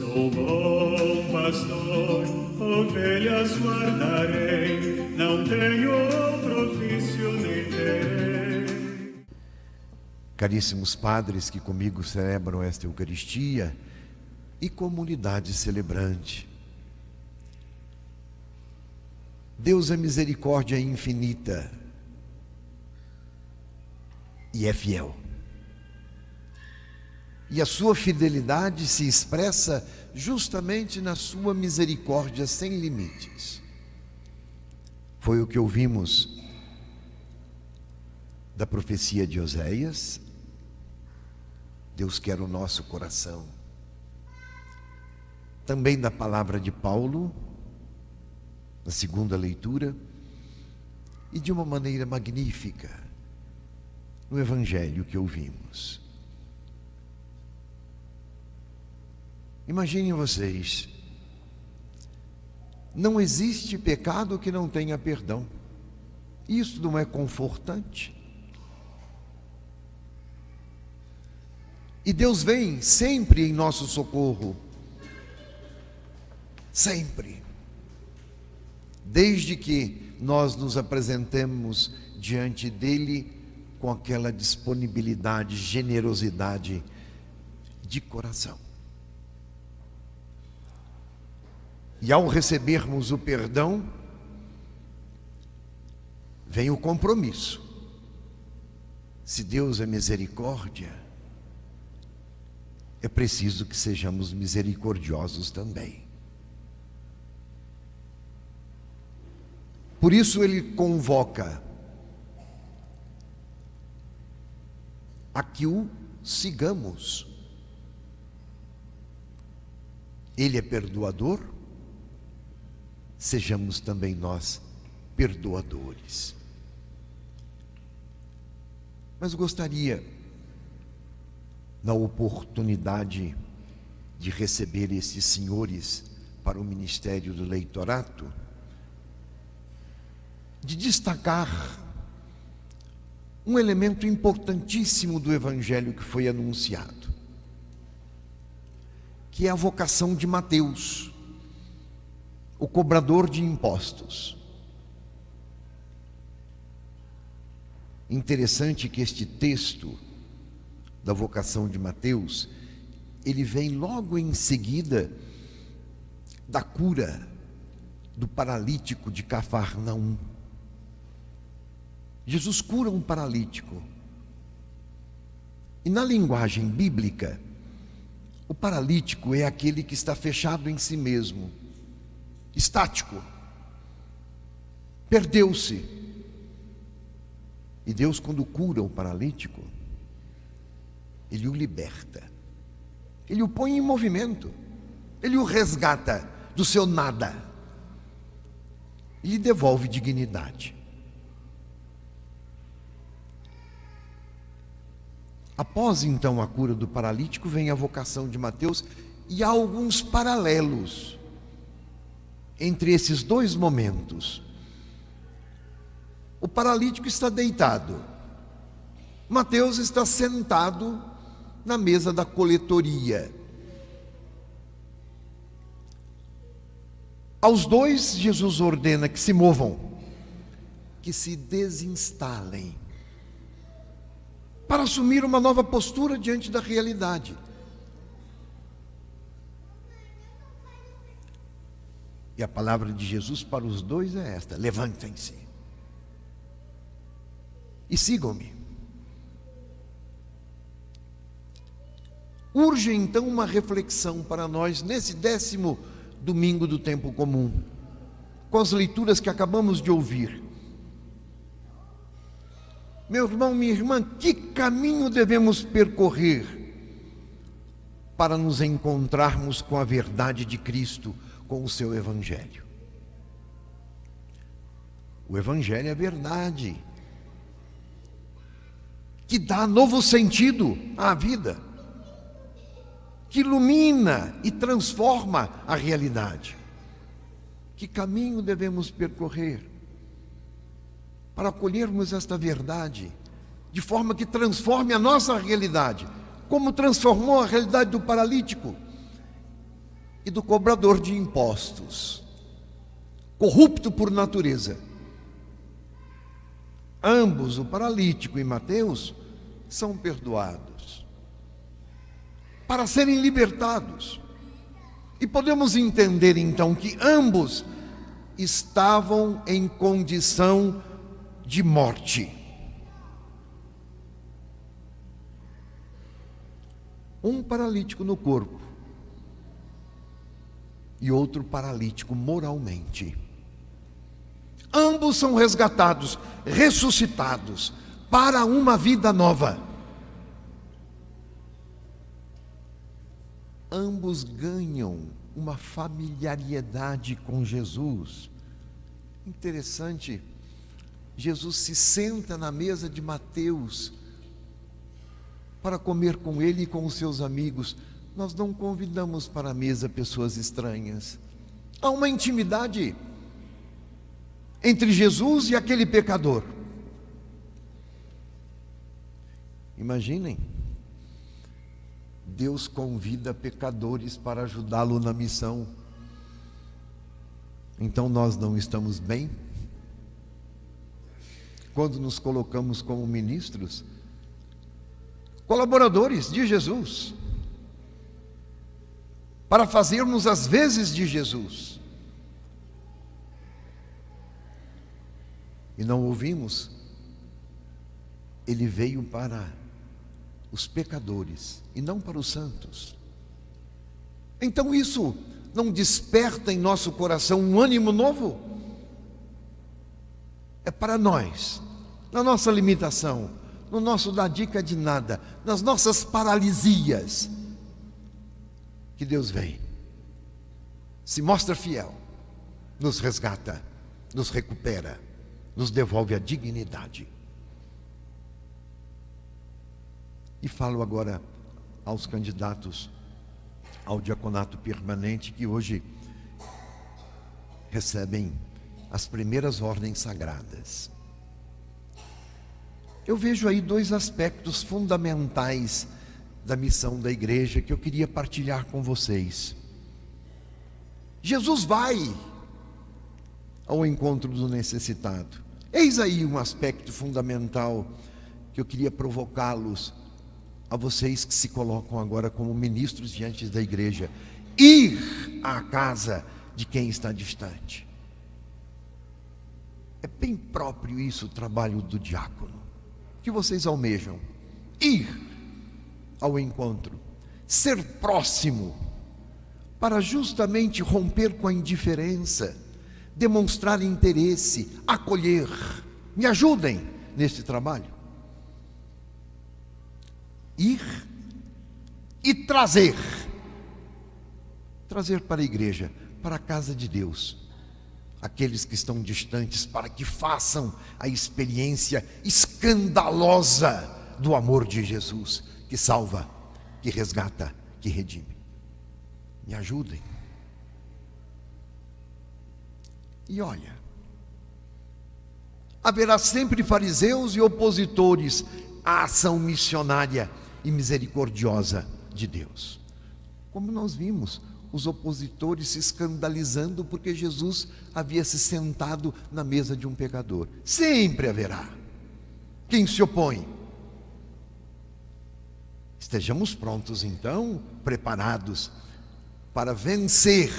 Sou bom pastor, ovelhas guardarei, não tenho outro ofício nem terei. Caríssimos padres que comigo celebram esta Eucaristia e comunidade celebrante, Deus é misericórdia infinita e é fiel. E a sua fidelidade se expressa justamente na sua misericórdia sem limites. Foi o que ouvimos da profecia de Oséias. Deus quer o nosso coração. Também da palavra de Paulo, na segunda leitura, e de uma maneira magnífica, no Evangelho que ouvimos. Imaginem vocês, não existe pecado que não tenha perdão. Isso não é confortante? E Deus vem sempre em nosso socorro, sempre, desde que nós nos apresentemos diante dele com aquela disponibilidade, generosidade de coração. E ao recebermos o perdão, vem o compromisso. Se Deus é misericórdia, é preciso que sejamos misericordiosos também. Por isso ele convoca a que o sigamos. Ele é perdoador, sejamos também nós perdoadores. Mas gostaria, na oportunidade de receber esses senhores para o ministério do leitorato, de destacar um elemento importantíssimo do Evangelho que foi anunciado, que é a vocação de Mateus, o cobrador de impostos. Interessante que este texto da vocação de Mateus, ele vem logo em seguida da cura do paralítico de Cafarnaum. Jesus cura um paralítico. E na linguagem bíblica, o paralítico é aquele que está fechado em si mesmo, estático, perdeu-se. E Deus, quando cura o paralítico, ele o liberta, ele o põe em movimento, ele o resgata do seu nada e lhe devolve dignidade. Após então a cura do paralítico, vem a vocação de Mateus, e há alguns paralelos entre esses dois momentos. O paralítico está deitado, Mateus está sentado na mesa da coletoria. Aos dois, Jesus ordena que se movam, que se desinstalem, para assumir uma nova postura diante da realidade. E a palavra de Jesus para os dois é esta: levantem-se e sigam-me. Urge então uma reflexão para nós nesse 10º domingo do tempo comum, com as leituras que acabamos de ouvir. Meu irmão, minha irmã, que caminho devemos percorrer para nos encontrarmos com a verdade de Cristo, com o seu Evangelho? O Evangelho é a verdade que dá novo sentido à vida, que ilumina e transforma a realidade. Que caminho devemos percorrer para acolhermos esta verdade, de forma que transforme a nossa realidade, como transformou a realidade do paralítico, e do cobrador de impostos, corrupto por natureza. Ambos, o paralítico e Mateus, são perdoados para serem libertados. E podemos entender então que ambos estavam em condição de morte. Um paralítico no corpo e outro paralítico moralmente. Ambos são resgatados, ressuscitados para uma vida nova. Ambos ganham uma familiaridade com Jesus. Interessante, Jesus se senta na mesa de Mateus para comer com ele e com os seus amigos. Nós não convidamos para a mesa pessoas estranhas. Há uma intimidade entre Jesus e aquele pecador. Imaginem, Deus convida pecadores para ajudá-lo na missão. Então nós não estamos bem? Quando nos colocamos como ministros, colaboradores de Jesus, para fazermos as vezes de Jesus. E não ouvimos, ele veio para os pecadores e não para os santos. Então isso não desperta em nosso coração um ânimo novo? É para nós, na nossa limitação, no nosso dar dica de nada, nas nossas paralisias, que Deus vem, se mostra fiel, nos resgata, nos recupera, nos devolve a dignidade. E falo agora aos candidatos ao diaconato permanente que hoje recebem as primeiras ordens sagradas. Eu vejo aí dois aspectos fundamentais da missão da igreja que eu queria partilhar com vocês. Jesus vai ao encontro do necessitado. Eis aí um aspecto fundamental que eu queria provocá-los, a vocês que se colocam agora como ministros diante da igreja: ir à casa de quem está distante. É bem próprio isso, o trabalho do diácono, que vocês almejam: ir ao encontro, ser próximo, para justamente romper com a indiferença, demonstrar interesse, acolher. Me ajudem nesse trabalho. Ir e trazer para a igreja, para a casa de Deus, aqueles que estão distantes, para que façam a experiência escandalosa do amor de Jesus, que salva, que resgata, que redime. Me ajudem. E olha, haverá sempre fariseus e opositores à ação missionária e misericordiosa de Deus. Como nós vimos, os opositores se escandalizando porque Jesus havia se sentado na mesa de um pecador. Sempre haverá quem se opõe. Estejamos prontos então, preparados para vencer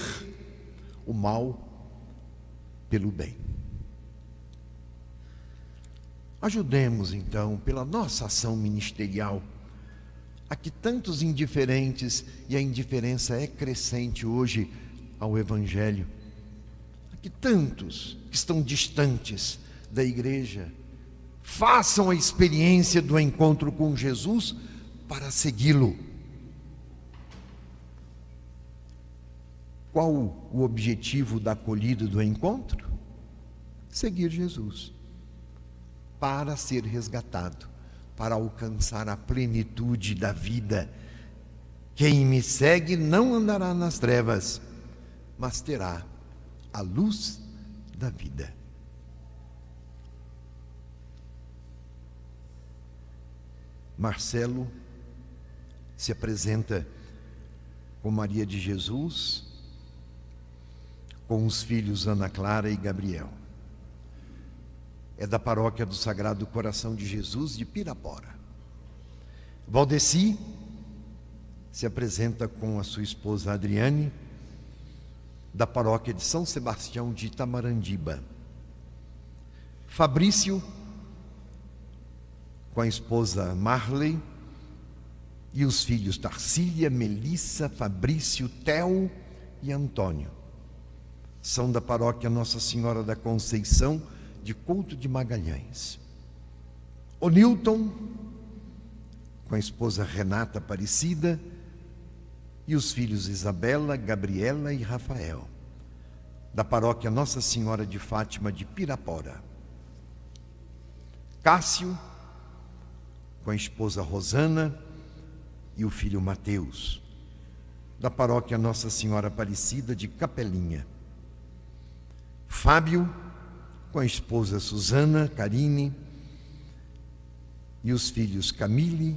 o mal pelo bem. Ajudemos então, pela nossa ação ministerial, a que tantos indiferentes, e a indiferença é crescente hoje ao Evangelho, a que tantos que estão distantes da igreja façam a experiência do encontro com Jesus para segui-lo. Qual o objetivo da acolhida do encontro? Seguir Jesus, para ser resgatado, para alcançar a plenitude da vida. Quem me segue não andará nas trevas, mas terá a luz da vida. Marcelo se apresenta com Maria de Jesus com os filhos Ana Clara e Gabriel. É da paróquia do Sagrado Coração de Jesus de Pirapora. Valdeci se apresenta com a sua esposa Adriane, da paróquia de São Sebastião de Itamarandiba. Fabrício, com a esposa Marley, e os filhos Tarcília, Melissa, Fabrício, Theo e Antônio. São da paróquia Nossa Senhora da Conceição de Couto de Magalhães. O Newton, com a esposa Renata Aparecida, e os filhos Isabela, Gabriela e Rafael, da paróquia Nossa Senhora de Fátima de Pirapora. Cássio, com a esposa Rosana e o filho Mateus, da paróquia Nossa Senhora Aparecida de Capelinha. Fábio, com a esposa Susana, Karine, e os filhos Camille,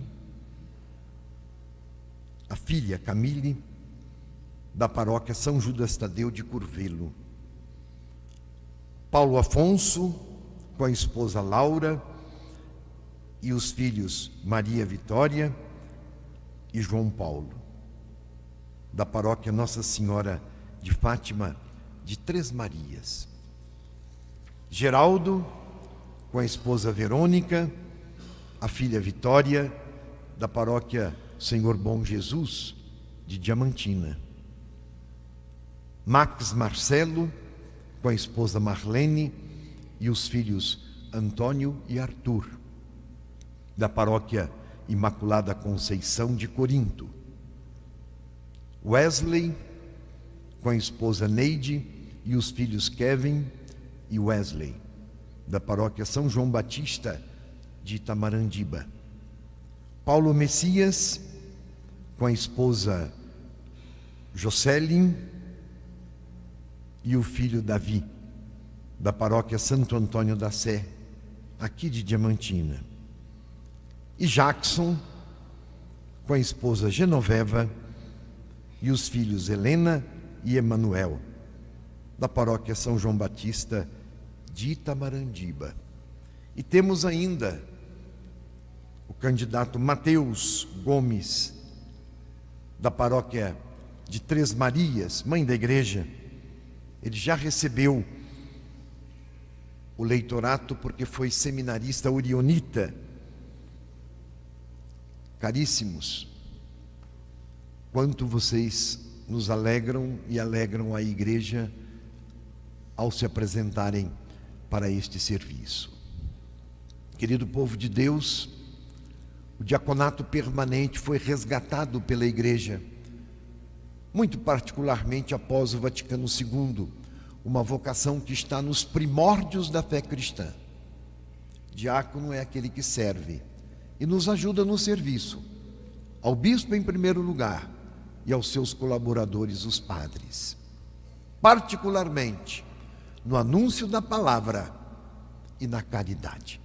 a filha Camille, da paróquia São Judas Tadeu de Curvelo. Paulo Afonso, com a esposa Laura, e os filhos Maria Vitória e João Paulo, da paróquia Nossa Senhora de Fátima de Três Marias. Geraldo, com a esposa Verônica, a filha Vitória, da paróquia Senhor Bom Jesus de Diamantina. Max Marcelo, com a esposa Marlene e os filhos Antônio e Arthur, da paróquia Imaculada Conceição de Corinto. Wesley, com a esposa Neide e os filhos Kevin e Wesley, da paróquia São João Batista de Itamarandiba. Paulo Messias, com a esposa Jocelyn e o filho Davi, da paróquia Santo Antônio da Sé, aqui de Diamantina. E Jackson, com a esposa Genoveva e os filhos Helena e Emanuel, da paróquia São João Batista de Itamarandiba. E temos ainda o candidato Mateus Gomes, da paróquia de Três Marias, mãe da igreja. Ele já recebeu o leitorato porque foi seminarista orionita. Caríssimos, quanto vocês nos alegram e alegram a igreja ao se apresentarem para este serviço. Querido povo de Deus, o diaconato permanente foi resgatado pela igreja, muito particularmente após o Vaticano II, uma vocação que está nos primórdios da fé cristã. Diácono é aquele que serve e nos ajuda no serviço, ao bispo em primeiro lugar e aos seus colaboradores, os padres, particularmente no anúncio da palavra e na caridade.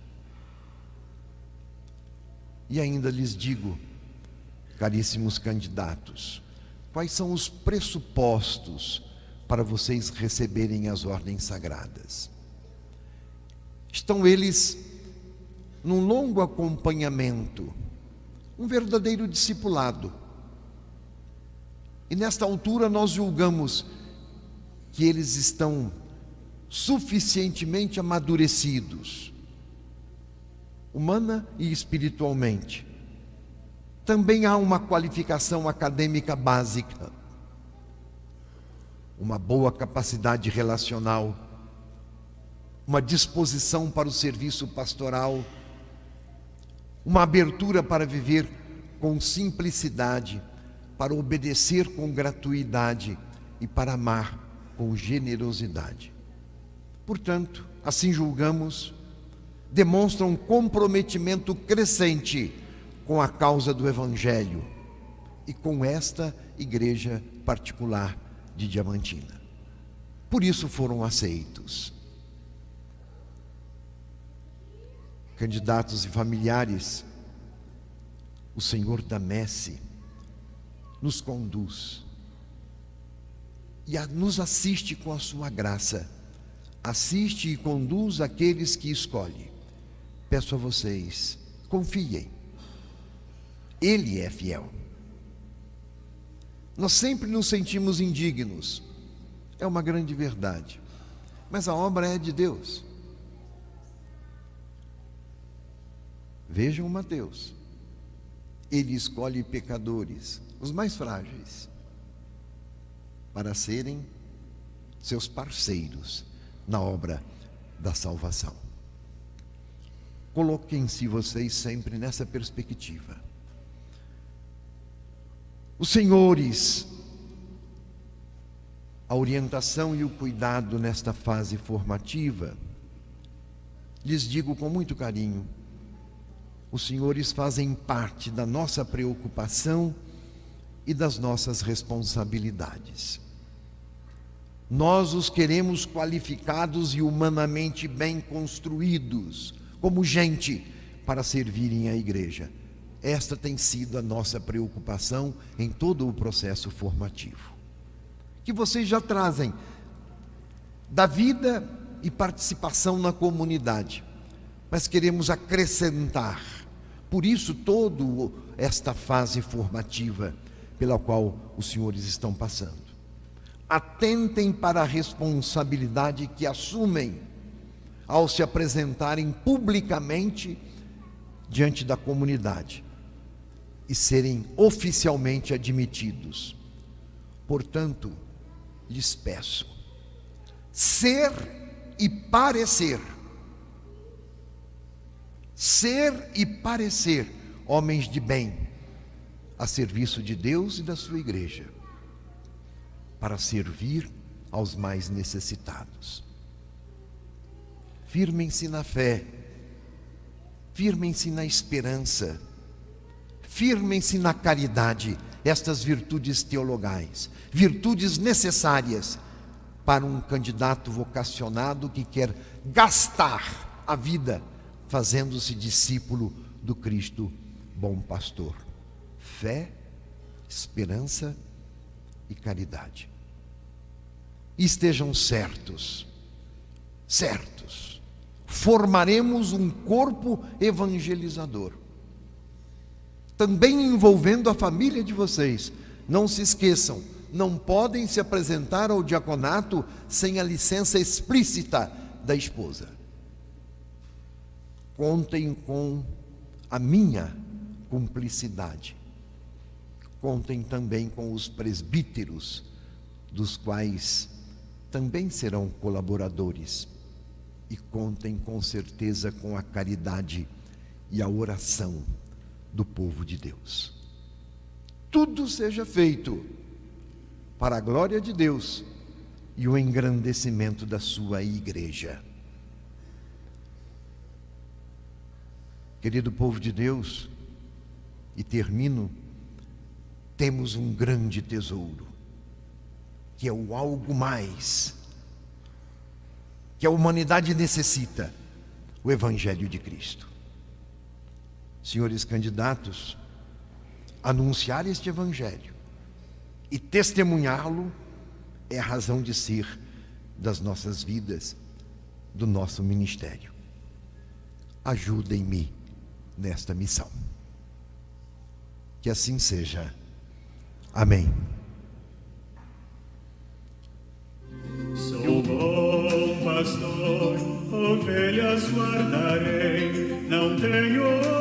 E ainda lhes digo, caríssimos candidatos, quais são os pressupostos para vocês receberem as ordens sagradas? Estão eles num longo acompanhamento, um verdadeiro discipulado. E nesta altura nós julgamos que eles estão suficientemente amadurecidos, humana e espiritualmente. Também há uma qualificação acadêmica básica, uma boa capacidade relacional, uma disposição para o serviço pastoral, uma abertura para viver com simplicidade, para obedecer com gratuidade e para amar com generosidade. Portanto, assim julgamos, demonstram um comprometimento crescente com a causa do Evangelho e com esta igreja particular de Diamantina. Por isso foram aceitos. Candidatos e familiares, o Senhor da Messe nos conduz e nos assiste com a sua graça. Assiste e conduz aqueles que escolhe. Peço a vocês, confiem. Ele é fiel. Nós sempre nos sentimos indignos. É uma grande verdade. Mas a obra é de Deus. Vejam Mateus. Ele escolhe pecadores, os mais frágeis, para serem seus parceiros na obra da salvação. Coloquem-se vocês sempre nessa perspectiva. Os senhores, a orientação e o cuidado nesta fase formativa, lhes digo com muito carinho, os senhores fazem parte da nossa preocupação e das nossas responsabilidades. Nós os queremos qualificados e humanamente bem construídos, como gente, para servirem à igreja. Esta tem sido a nossa preocupação em todo o processo formativo. Que vocês já trazem da vida e participação na comunidade, mas queremos acrescentar. Por isso, toda esta fase formativa pela qual os senhores estão passando. Atentem para a responsabilidade que assumem ao se apresentarem publicamente diante da comunidade e serem oficialmente admitidos. Portanto, lhes peço, ser e parecer homens de bem, a serviço de Deus e da sua igreja, para servir aos mais necessitados. Firmem-se na fé, firmem-se na esperança, firmem-se na caridade, estas virtudes teologais, virtudes necessárias para um candidato vocacionado que quer gastar a vida fazendo-se discípulo do Cristo bom pastor. Fé, esperança e caridade. E estejam certos, formaremos um corpo evangelizador, também envolvendo a família de vocês. Não se esqueçam, não podem se apresentar ao diaconato sem a licença explícita da esposa. Contem com a minha cumplicidade. Contem também com os presbíteros, dos quais também serão colaboradores. E contem com certeza com a caridade e a oração do povo de Deus. Tudo seja feito para a glória de Deus e o engrandecimento da sua igreja. Querido povo de Deus, e termino, temos um grande tesouro, que é o algo mais, que a humanidade necessita, o Evangelho de Cristo. Senhores candidatos, anunciar este Evangelho e testemunhá-lo é a razão de ser das nossas vidas, do nosso ministério. Ajudem-me nesta missão. Que assim seja. Amém. Sou bom pastor, ovelhas guardarei, não tenho